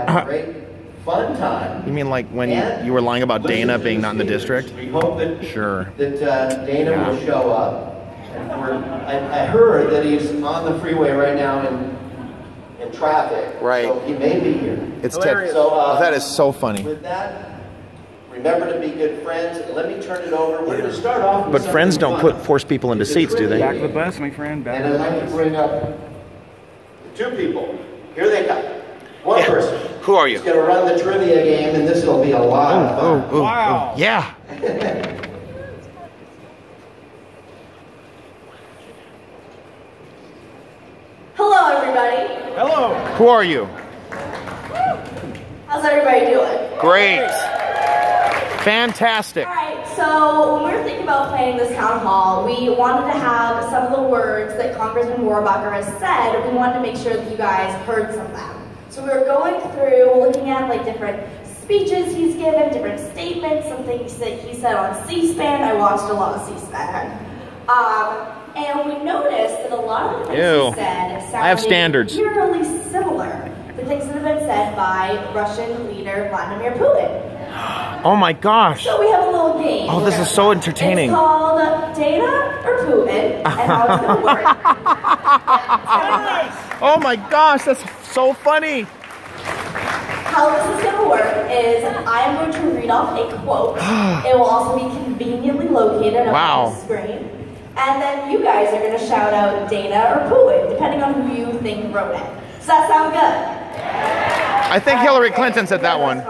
Had a great fun time. You mean like when you were lying about Dana being not in the district? We hope that sure that Dana will show up. And I heard that he's on the freeway right now in traffic. Right. So he may be here. It's Ted. So, that is so funny. With that, remember to be good friends. Let me turn it over. We're going to start off with But friends don't force people into seats, do they? Back of the bus, my friend. Back and I'd like to bring up the two people. Here they come. One person. Who are you? He's going to run the trivia game, and this will be a lot of fun. Wow. Yeah. Hello, everybody. Hello. Who are you? How's everybody doing? Great. Fantastic. All right, so when we were thinking about playing this town hall, we wanted to have some of the words that Congressman Warbacher has said. We wanted to make sure that you guys heard some of them. So we were going through, looking at like different speeches he's given, different statements, some things that he said on C-SPAN. I watched a lot of C-SPAN. And we noticed that a lot of the things he said sounded eerily similar to things that have been said by Russian leader Vladimir Putin. Oh my gosh. So we have a little game. Oh, this is so entertaining. It's called Dana or Putin, and how it's going to work. Oh my gosh, that's so funny. How this is going to work is I am going to read off a quote. It will also be conveniently located on the screen. And then you guys are going to shout out Dana or Putin, depending on who you think wrote it. Does that sound good? I think Hillary Clinton said that one.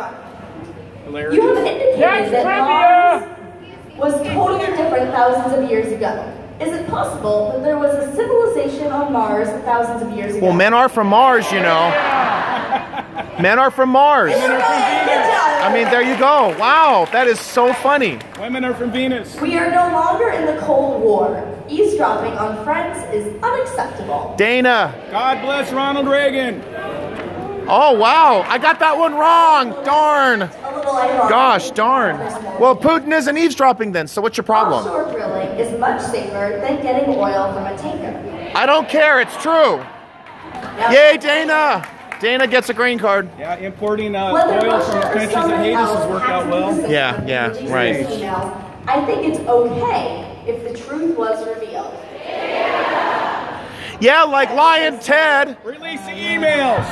You have indicated that Mars was totally different thousands of years ago. Is it possible that there was a civilization on Mars thousands of years ago? Well, men are from Mars, you know. Men are from Mars. I mean, there you go. Wow, that is so funny. Women are from Venus. We are no longer in the Cold War. Eavesdropping on friends is unacceptable. Dana. God bless Ronald Reagan. Oh, wow. I got that one wrong. Darn. A little ironic. Gosh, darn. Well, Putin isn't eavesdropping then, so what's your problem? Offshore drilling is much safer than getting oil from a tanker. I don't care. It's true. Yep. Yay, Dana. Dana gets a green card. Yeah, importing oil from countries that hate us has worked out well. Yeah, right. I think it's okay if the truth was revealed. Yeah, like Lion Ted. Release the emails.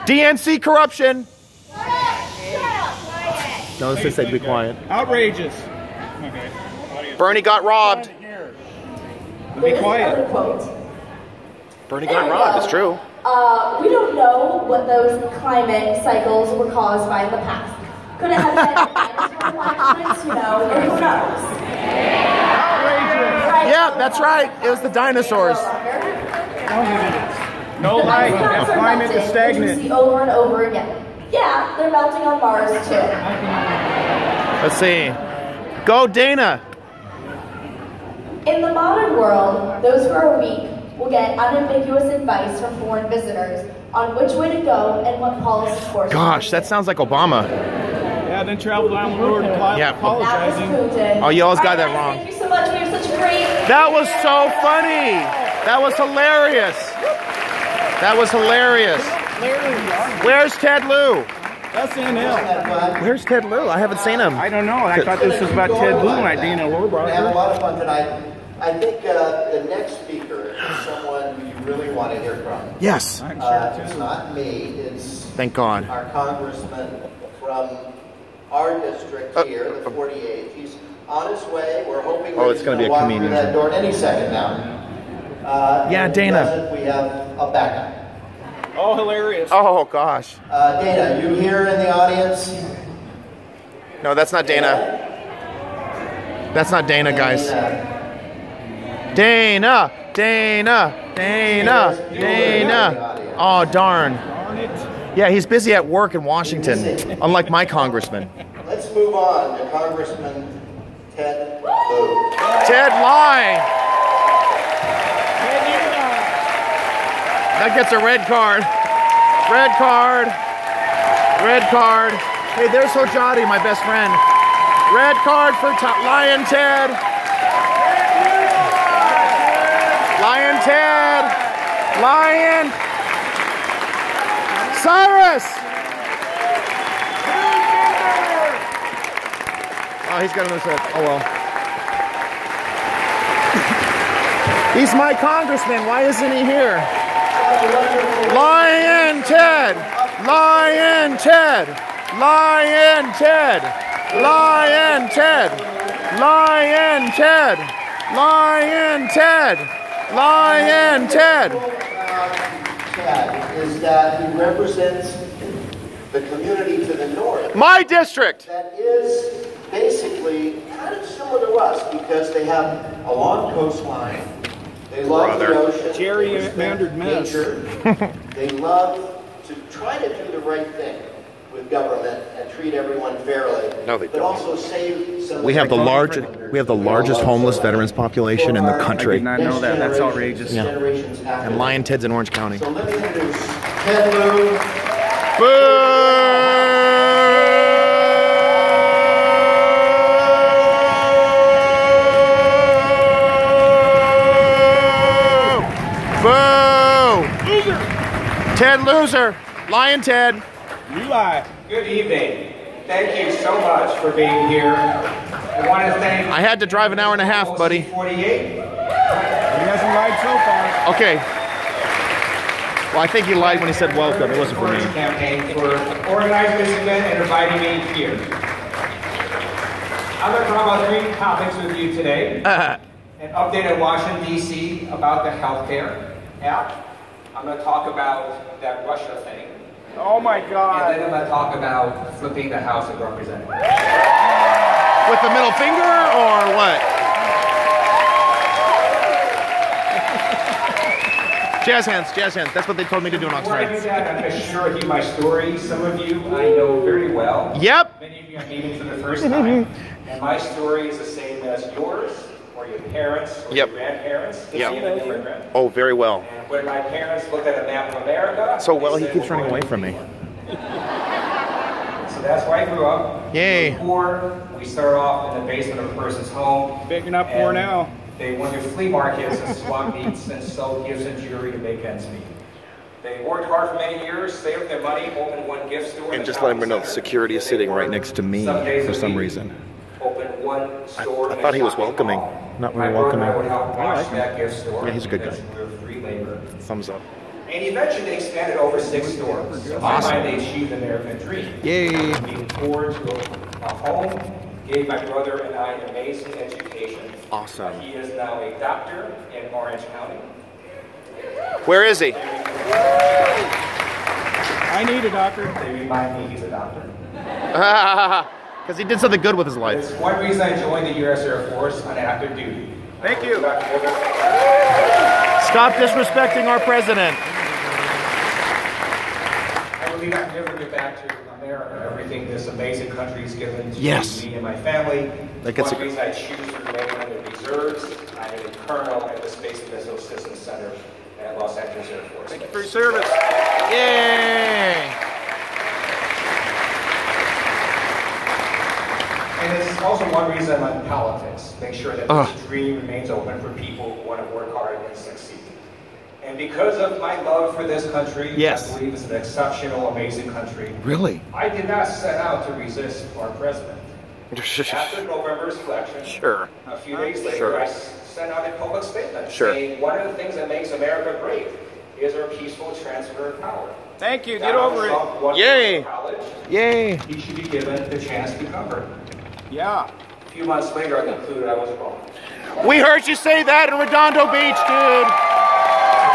DNC corruption. No, this said be quiet. Outrageous. Bernie got robbed. Be quiet. Bernie got robbed, it's true. We don't know what those climate cycles were caused by in the past. Could it have been dinosaur accidents, you know, or who knows? Outrageous. Yeah, that's right. It was the dinosaurs. No light. The climate is stagnant. You see over and over again. Yeah, they're melting on Mars too. Let's see. Go, Dana. In the modern world, those who are weak will get unambiguous advice from foreign visitors on which way to go and what policy course. Gosh, that sounds like Obama. Yeah, then travel down the road apologizing. Oh, you always got that wrong. Thank you so much. We have such a great... That was so funny. That was hilarious. That was hilarious. Where's Ted Lieu? That's NL. Where's Ted Lieu? I haven't seen him. I don't know. I thought this was about Ted Lieu, not Dana Warbacher. We have a lot of fun tonight. I think the next speaker is someone you really want to hear from. Yes. It's not me. It's thank God. Our congressman from our district here, the 48th. He's on his way. We're hoping that it's going to be a walk comedian. through that door any second now. Yeah, Dana. We have a backup. Oh, hilarious. Oh, gosh. Dana, you here in the audience? No, that's not Dana. That's not Dana, guys. Dana, Dana, Dana, Dana. Oh, darn. Yeah, he's busy at work in Washington, unlike my congressman. Let's move on to Congressman Ted Lieu. Ted Lieu. That gets a red card. Red card. Red card. Hey, there's Hojati, my best friend. Red card for Lion Ted. Lion Ted. Lion. Cyrus. Oh, he's got him in his head. Oh well. He's my congressman. Why isn't he here? Lion Ted! Lion Ted! Lion Ted! Lion Ted! Lion Ted! Lion Ted! Lion Ted! Ted is that he represents the community to the north. My district! That is basically kind of similar to us because they have a long coastline. They love the ocean. Gerrymandered mess. They love to try to do the right thing with government and treat everyone fairly. No, they but don't. also save some. We have the largest homeless veterans population in the country. I did not know that. That's outrageous. Yeah. And Lion Ted's in Orange County. So let me introduce Ted Lieu. Boo! Boo! Loser! Ted loser! Lion Ted! You lie. Good evening. Thank you so much for being here. I want to thank... I had to drive an hour and a half, buddy. 48. He hasn't lied so far. Okay. Well, I think he lied when he said welcome. It wasn't for me. Campaign for organizing this event and inviting me here. I'm going to talk about 3 topics with you today. An update in Washington, D.C. about the healthcare app. I'm going to talk about that Russia thing. Oh my God. And then I'm going to talk about flipping the House of Representatives. With the middle finger or what? Jazz hands, jazz hands. That's what they told me to do in Before I do Oxford. that, I'm going to share with you my story. Some of you I know very well. Yep. Many of you I'm meeting for the first time. And my story is the same as yours, or your parents, or your grandparents. Yep. Being an immigrant. Oh, very well. And when my parents looked at a map of America, So well, they he said, keeps "We're running away going from to me. New York." So that's where I grew up. Yay. We were poor. We started off in the basement of a person's home. Big enough for now. They went to flea markets and swap meets and sold gifts and jewelry to make ends meet. They worked hard for many years, saved up their money, opened one gift store. And just let him know the security is sitting right next to me for some reason. Opened one store. I thought he was welcoming. Not really welcoming. I would help I watch like that gift store. Yeah, he's a good guy. We were free labor. Thumbs up. And eventually they expanded over 6 stores. So Awesome. finally they achieved the American dream. Yay. Being forward to a home, gave my brother and I an amazing education. Awesome. He is now a doctor in Orange County. Where is he? I need a doctor. They remind me he's a doctor. Because he did something good with his life. It's one reason I joined the U.S. Air Force on active duty. Thank you. Stop disrespecting our president. I believe I can never get back to America. Everything this amazing country has given to Yes. me and my family. That gets One reason I choose to remain in the reserves. I am a colonel at the Space and Missile Systems Center at Los Angeles Air Force. Thank you for your service. Yay! And it's also one reason I'm in politics. Make sure that this dream remains open for people who want to work hard and succeed. And because of my love for this country, Yes. I believe it's an exceptional, amazing country. Really? I did not set out to resist our president. After November's election, Sure. a few days later, Sure. I sent out a public statement Sure. saying one of the things that makes America great is our peaceful transfer of power. Thank you. Get over it. Yay. College, Yay! he should be given the chance to govern. Yeah. A few months later, I concluded I was wrong. We heard you say that in Redondo Beach, dude.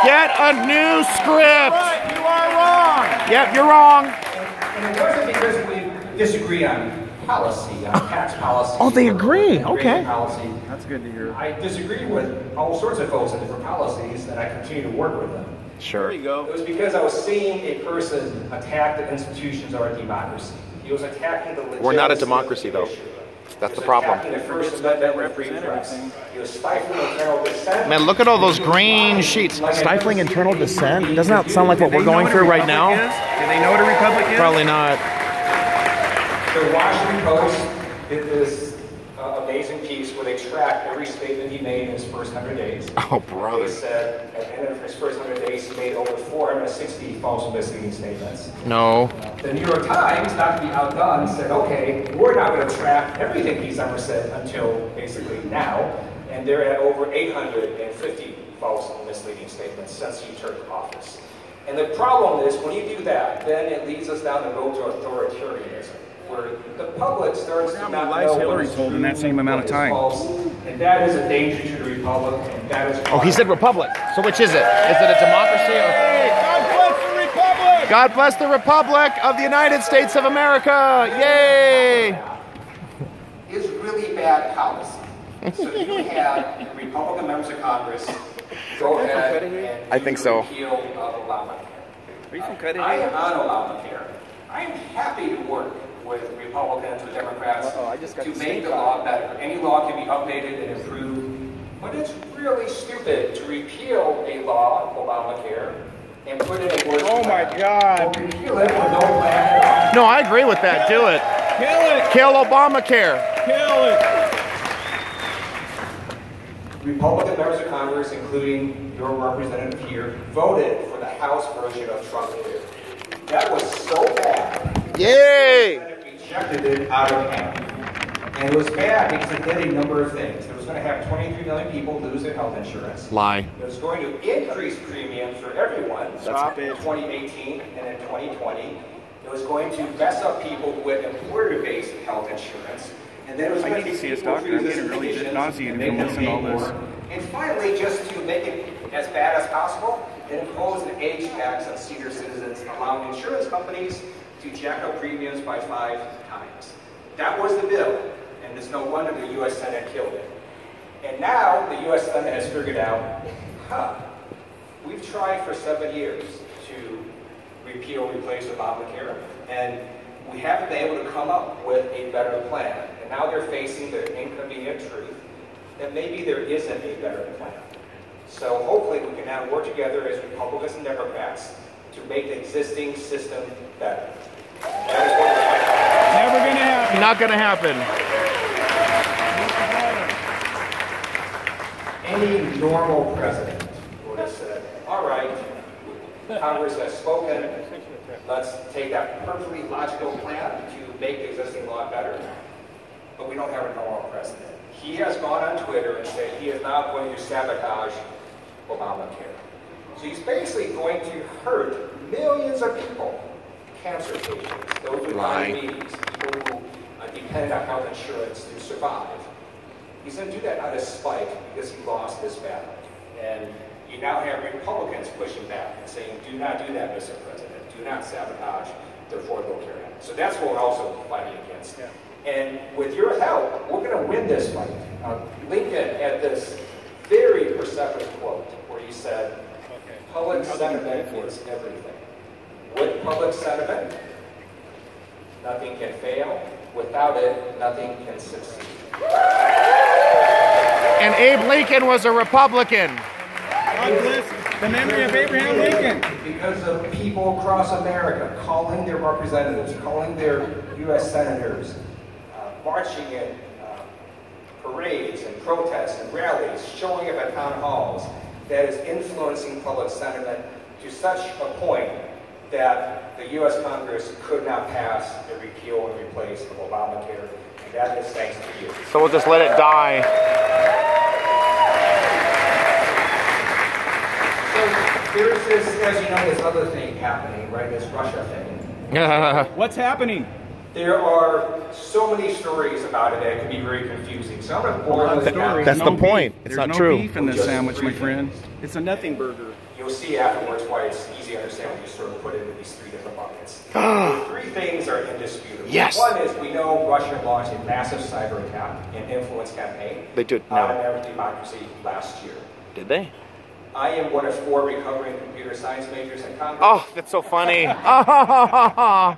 Get a new script. But you are wrong. Yep, you're wrong. And it wasn't because we disagree on policy, on tax policy. Oh, they agree. or Okay. Policy. That's good to hear. I disagree with all sorts of folks in different policies, and I continue to work with them. Sure. There you go. It was because I was seeing a person attack the institutions of our democracy. He was attacking the legitimacy. We're not a democracy, of the though. issue. That's the He was problem. attacking the First Amendment and free press. He was stifling internal dissent. Man, look at all those green sheets. Stifling internal dissent? Doesn't that sound like what we're going through right now? Do they know what a Republic is? Probably not. The Washington Post did this amazing piece where they tracked every statement he made in his first 100 days. Oh, brother. They said at the end of his first 100 days, he made over 460 false and misleading statements. No. The New York Times, not to be outdone, said, okay, we're not going to track everything he's ever said until basically now. And they're at over 850 false and misleading statements since he took office. And the problem is, when you do that, then it leads us down the road to authoritarianism, where the public starts to not know Hillary told in that same amount of time. False, and that is a danger to the republic, and that is. Oh, he said republic. So which is it? Is it a democracy or? God bless the republic! God bless the Republic of the United States of America! Yay! Is really bad policy. So you have Republican members of Congress go ahead and I think so. repeal Obamacare. Are you from Cuddy? I am on Obamacare. I am happy to work with Republicans or Democrats to make the law better. Any law can be updated and improved, but it's really stupid to repeal a law, Obamacare, and put it in worse. Oh my God! Or repeal it with no plan at all. No, I agree with that. Do it. Kill it! Kill Obamacare. Kill it! Republican members of Congress, including your representative here, voted for the House version of Trump Lieu. That was so bad. Yay! The Senate rejected it out of hand. And it was bad because it did a number of things. It was going to have 23 million people lose their health insurance. Lie. It was going to increase premiums for everyone in 2018 and in 2020. It was going to mess up people with employer-based health insurance. And then it was going to see his doctor. I'm getting really nauseated from listening to all this. And finally, just to make it as bad as possible, it imposed an age tax on senior citizens, allowing insurance companies to jack up premiums by 5 times. That was the bill, and it's no wonder the U.S. Senate killed it. And now the U.S. Senate has figured out, we've tried for 7 years to repeal, replace Obamacare, and we haven't been able to come up with a better plan. And now they're facing the inconvenient truth that maybe there isn't a better plan. So hopefully we can now work together as Republicans and Democrats to make the existing system better. That is what we're fighting. Never gonna happen. Not gonna happen. Any normal president would have said, all right, Congress has spoken, let's take that perfectly logical plan to make the existing law better. But we don't have a normal president. He has gone on Twitter and said he is now going to sabotage Obamacare. So he's basically going to hurt millions of people, cancer patients, those with diabetes, people who depend on health insurance to survive. He's going to do that out of spite because he lost this battle. And you now have Republicans pushing back and saying, do not do that, Mr. President. Do not sabotage the Affordable Care Act. So that's what we're also fighting against. Yeah. And with your help, we're going to win this fight. Lincoln had this very perceptive quote where he said, public sentiment is everything. With public sentiment, nothing can fail. Without it, nothing can succeed. And Abe Lincoln was a Republican. God bless the memory of Abraham Lincoln. Because of people across America calling their representatives, calling their U.S. senators, marching in parades and protests and rallies, showing up at town halls, that is influencing public sentiment to such a point that the U.S. Congress could not pass a repeal and replace of Obamacare, and that is thanks to you. So we'll just let it die. So there's this, as you know, this other thing happening, right? This Russia thing. What's happening? There are so many stories about it that it can be very confusing. So I'm going to boil this down. That's the point. It's not true. There's no beef in this sandwich, my friend. It's a nothing burger. You'll see afterwards why it's easy to understand when you sort of put it into these 3 different buckets. 3 things are indisputable. Yes. One is we know Russia launched a massive cyber attack and influence campaign They did. on American democracy last year. Did they? I am one of 4 recovering computer science majors in Congress. Oh, that's so funny. I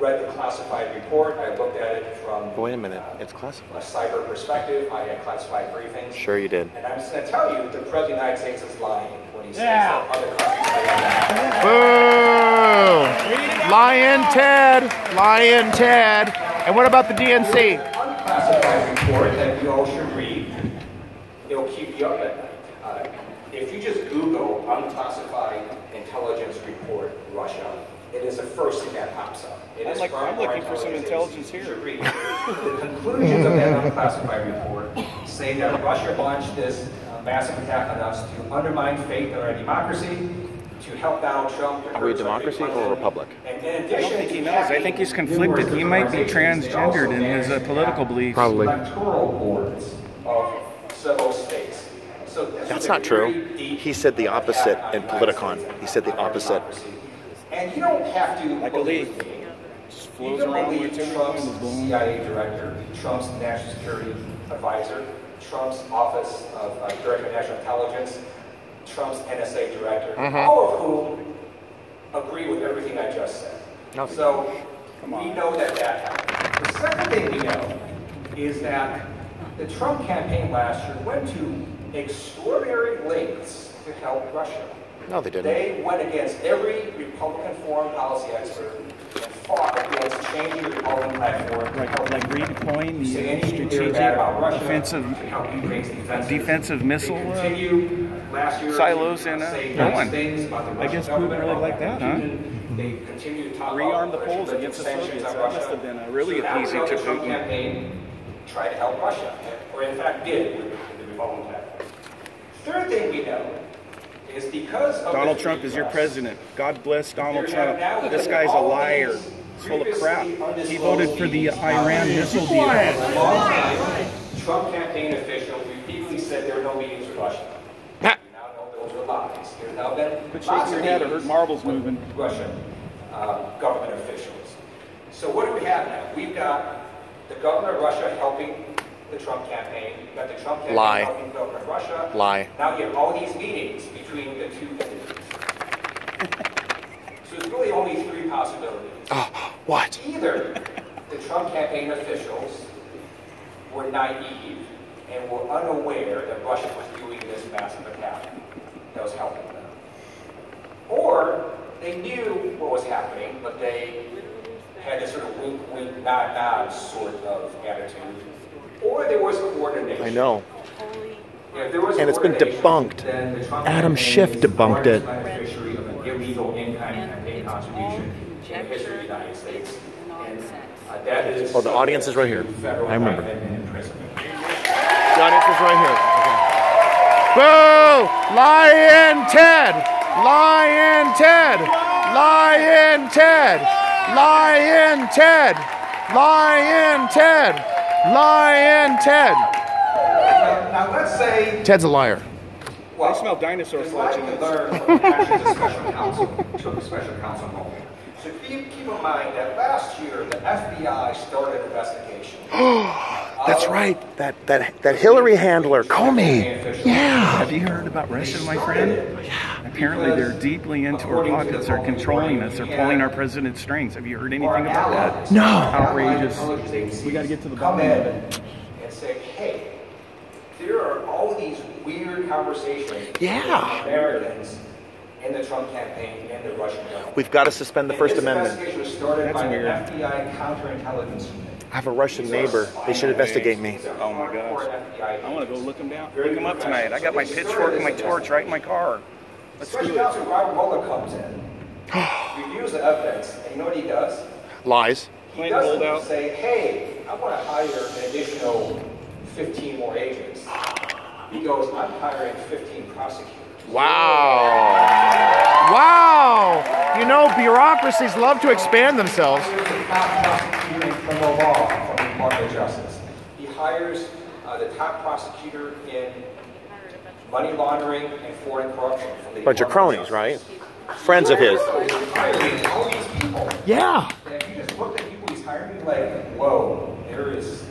read the classified report. I looked at it from Wait a minute. It's classified. a cyber perspective. I had classified briefings. Sure you did. And I'm just going to tell you, the President of the United States is lying when he says that other countries are lying. Boo! Lion Ted! Lion Ted! And what about the DNC? Unclassified report that you all should read. It'll keep you up at night. If you just Google unclassified intelligence report Russia, it is the first thing that pops up. I'm looking for some intelligence here. The conclusions of that unclassified report say that Russia launched this massive attack on us to undermine faith in our democracy, to help Donald Trump. Are we a democracy or a republic? And in I don't addition think he to knows. I think he's conflicted. He might be transgendered in his political beliefs. Probably. Electoral boards of several states. So That's not true. He said the opposite in Politicon. He said the opposite. And you don't have to Like a leaf. Just flows around with Trump's CIA director, Trump's national security advisor, Trump's office of director of national intelligence, Trump's NSA director, all of whom agree with everything I just said. So we know that happened. The second thing we know is that the Trump campaign last year went to extraordinary lengths to help Russia. No, they didn't. They went against every Republican foreign policy expert and fought against changing the Republican platform. Like redeploying the strategic defensive missile silos in no one. I guess Putin really liked that, huh? Rearm the Poles against the Soviets. That must have been really appeasing to Putin. Tried to help Russia, or in fact did with the Republican platform. Third thing we know is because of Donald Trump is your president. God bless Donald Trump. This guy's a liar. He's full of crap. He voted for the Iran missile deal. Trump campaign officials repeatedly said there were no meetings with Russia. We now know those were lies. There's now been Quit shaking your head. I heard marbles moving. Russian government officials. So what do we have now? We've got the government of Russia helping the Trump campaign. You've got the Trump campaign helping the government of Russia. Lie. Now you have all these meetings between the two entities. So there's really only three possibilities. Oh, what? Either the Trump campaign officials were naive and were unaware that Russia was doing this massive attack that was helping them. Or they knew what was happening, but they had this sort of wink, wink, nod, nod sort of attitude. Or there was coordination. I know. If there was And it's been debunked. then the Trump Adam campaign Schiff is the debunked it. largest beneficiary of an illegal in-kind campaign contribution in the history of the United States. And that is Oh, the audience is right here. federal I remember. indictment and imprisonment. The audience is right here. Okay. Boo! Lion Ted! Lion Ted! Lion Ted! Lion Ted! Lion Ted! Lion Ted! Now let's say Ted's a liar. well, I smell dinosaur it's like fletching. to learn from actions of special counsel took a special counsel moment. So keep in mind that last year the FBI started an investigation. That's right. That Hillary handler, Comey. Yeah. Have you heard about Russia, my friend? Yeah. Apparently they're deeply into our pockets. They're controlling us. They're pulling our president's strings. Have you heard anything about that? No. Outrageous. We got to get to the bottom of it. And say, hey, there are all these weird conversations between Americans in the Trump campaign and the Russian government. We've got to suspend the First Amendment. This investigation was started That's by weird. the FBI counterintelligence unit. I have a Russian neighbor. They should investigate me. Oh my gosh. I want to go look them down. Look them up tonight. I got my pitchfork and my torch right in my car. Let's Special do it. Counsel Robert Mueller comes in, reviews the evidence, and you know what he does? Lies. He Plain hold doesn't out. say, hey, I want to hire an additional 15 more agents. He goes, I'm hiring 15 prosecutors. Wow. Wow. You know, bureaucracies love to expand themselves. He hires the top prosecutor in criminal law from the Department of Justice. He hires the top prosecutor in money laundering and foreign corruption from the Bunch of Department cronies, right? Friends of his. He's hiring all these people. Yeah. And if you just look at people he's hiring, you're like, whoa, there is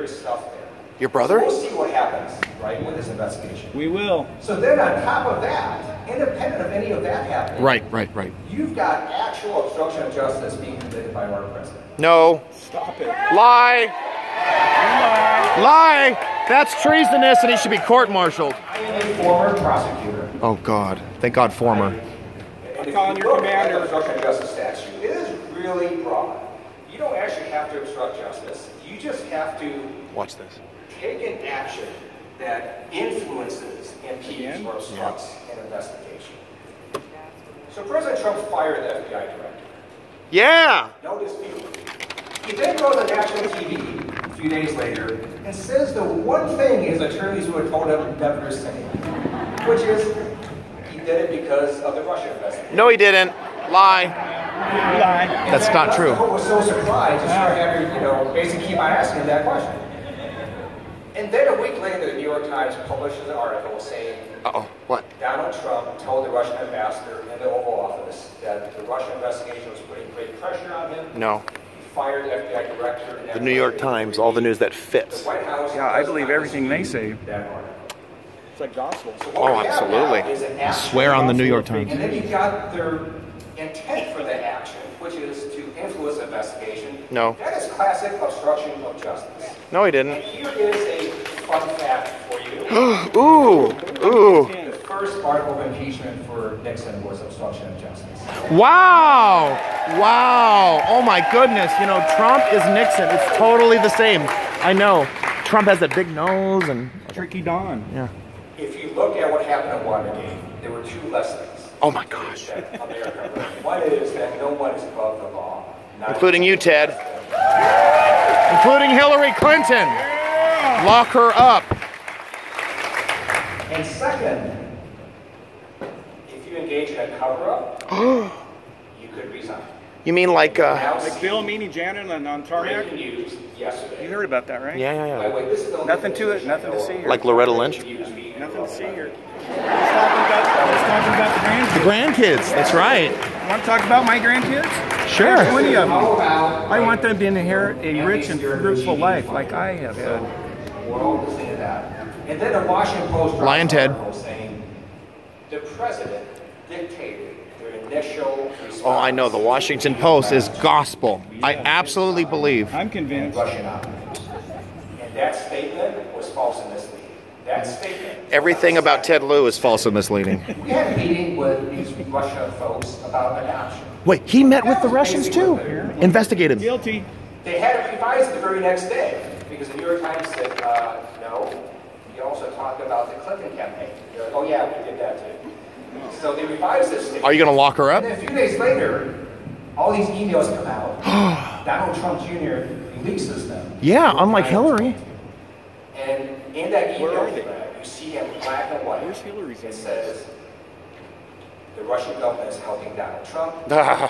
stuff there. Your brother? We'll see what happens, right, with this investigation. We will. So then on top of that, independent of any of that happening, Right. you've got actual obstruction of justice being committed by our president. No. Stop it. Lie. Lie. That's treasonous and he should be court-martialed. I am a former prosecutor. Oh, God. Thank God, former. And if calling you your look at commander. the obstruction of justice statute, it is really broad. You don't actually have have to obstruct justice. You just have to Watch this. take an action that influences, impedes, or obstructs an investigation. So President Trump fired the FBI director. Yeah. No dispute. He then goes on national TV a few days later and says the one thing his attorneys would have told him never to say, which is he did it because of the Russia investigation. No, he didn't. Lie. That's not true. I was so surprised to start having, basically keep on asking that question. And then a week later, the New York Times publishes an article saying, what? Donald Trump told the Russian ambassador in the Oval Office that the Russian investigation was putting great pressure on him. No. He fired the FBI director. And The New York Times, all the news that fits. The White House. Yeah, I believe everything they say. That article. It's like gospel. So what we have now absolutely. is an I action. swear on the New York Times. And then you've got their intent for the action, which is to influence the investigation. No. That is classic obstruction of justice. No, he And didn't. here is a fun fact for you. Ooh. The first article of impeachment for Nixon was obstruction of justice. Wow. Wow. Oh my goodness. Trump is Nixon. It's totally the same. I know. Trump has that big nose and... Tricky Don. Yeah. If you look at what happened at Watergate, there were two lessons. Oh my gosh. That America learned. One is that no one is above the law. Including you, Ted. Including Hillary Clinton. Lock her up. And second, if you engage in a cover-up, you could resign. You mean like... Like Bill, Meany, Janet, and Ontario? Breaking news yesterday. You heard about that, right? Yeah. By the way, this is the only Nothing to it, nothing to see here. Like Loretta Lynch? Nothing to see here. Let's talk about the grandkids. The grandkids. That's right. Want to talk about my grandkids? Sure. 20 of them. How about I want them to inherit a rich and fruitful life like I have had. we're all listening to that. And then the Washington Post dropped Lion an Ted. article saying the president dictated their initial response. Oh, I know. The Washington Post is gospel. I absolutely believe. I'm convinced. Russian operations. And that statement was false and misleading. That statement. Everything about Ted Lieu is false and misleading. We had a meeting with these Russia folks about adoption. Wait, he met with the Russians too? Investigate him. Guilty. They had it revised the very next day because the New York Times said, no. You also talked about the Clinton campaign. They're like, oh yeah, we did that too. So they revised this statement. Are you going to lock her up? And then a few days later, all these emails come out. Donald Trump Jr. releases them. Yeah, unlike Hillary. And in that email Where are they? thread, you see in black and white. Where's Hillary's It emails? says, the Russian government is helping Donald Trump.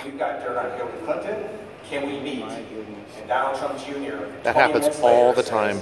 We've got dirt on Hillary Clinton. Can we meet? And Donald Trump Jr. That happens all the time.